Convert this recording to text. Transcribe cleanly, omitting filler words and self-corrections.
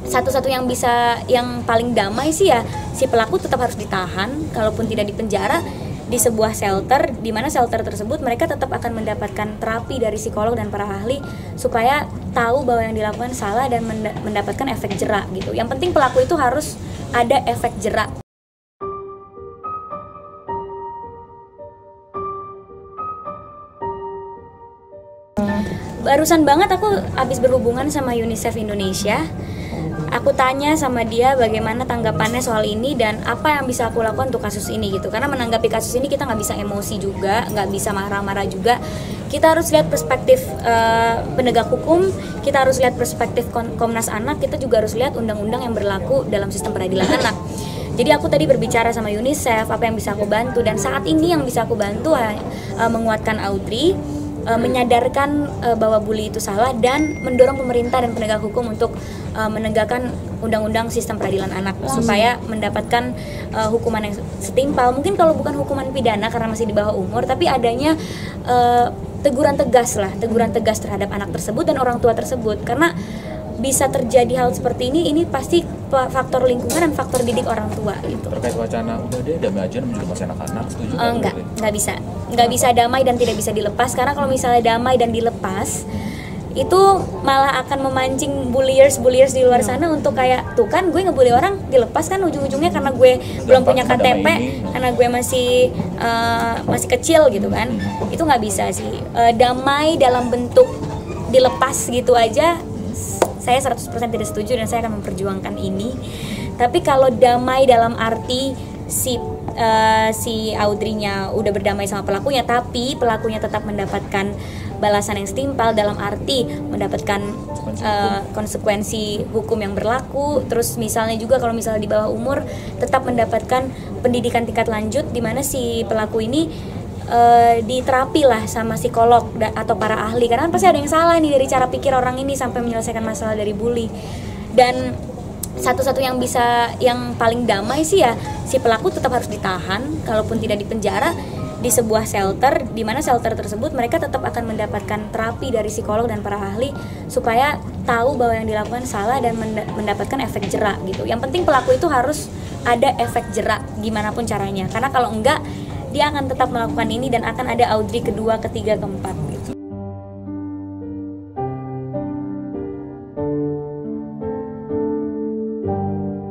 satu-satu yang paling damai sih ya si pelaku tetap harus ditahan, kalaupun tidak di penjara, di sebuah shelter, di mana shelter tersebut mereka tetap akan mendapatkan terapi dari psikolog dan para ahli supaya tahu bahwa yang dilakukan salah dan mendapatkan efek jerak gitu. Yang penting pelaku itu harus ada efek jerak. Barusan banget aku habis berhubungan sama UNICEF Indonesia. Aku tanya sama dia bagaimana tanggapannya soal ini dan apa yang bisa aku lakukan untuk kasus ini gitu. Karena menanggapi kasus ini kita nggak bisa emosi juga, nggak bisa marah-marah juga. Kita harus lihat perspektif penegak hukum, kita harus lihat perspektif Komnas Anak, kita juga harus lihat undang-undang yang berlaku dalam sistem peradilan anak. Jadi aku tadi berbicara sama UNICEF, apa yang bisa aku bantu, dan saat ini yang bisa aku bantu menguatkan Audrey, menyadarkan bahwa bully itu salah, dan mendorong pemerintah dan penegak hukum untuk menegakkan undang-undang sistem peradilan anak supaya mendapatkan hukuman yang setimpal. Mungkin kalau bukan hukuman pidana karena masih di bawah umur, tapi adanya teguran tegas terhadap anak tersebut dan orang tua tersebut, karena bisa terjadi hal seperti ini pasti faktor lingkungan dan faktor didik orang tua gitu. Terkait wacana udah deh damai aja menuju pas anak-anak, setuju? Nggak bisa damai dan tidak bisa dilepas, karena kalau misalnya damai dan dilepas itu malah akan memancing bulliers di luar sana untuk kayak tuh kan gue ngebully orang, dilepas kan ujung-ujungnya karena gue belum punya KTP, karena gue masih kecil gitu kan. Itu nggak bisa sih. Damai dalam bentuk dilepas gitu aja, saya 100% tidak setuju dan saya akan memperjuangkan ini. Tapi kalau damai dalam arti si Audrey-nya udah berdamai sama pelakunya, tapi pelakunya tetap mendapatkan balasan yang setimpal dalam arti mendapatkan konsekuensi hukum yang berlaku. Terus misalnya juga kalau misalnya di bawah umur tetap mendapatkan pendidikan tingkat lanjut, di mana si pelaku ini diterapi lah sama psikolog atau para ahli, karena pasti ada yang salah nih dari cara pikir orang ini sampai menyelesaikan masalah dari bully. Dan satu-satu yang paling damai sih ya si pelaku tetap harus ditahan, kalaupun tidak di penjara, di sebuah shelter, di mana shelter tersebut mereka tetap akan mendapatkan terapi dari psikolog dan para ahli supaya tahu bahwa yang dilakukan salah dan mendapatkan efek jerak gitu. Yang penting pelaku itu harus ada efek jerak gimana pun caranya, karena kalau enggak dia akan tetap melakukan ini dan akan ada Audrey kedua, ketiga, keempat gitu.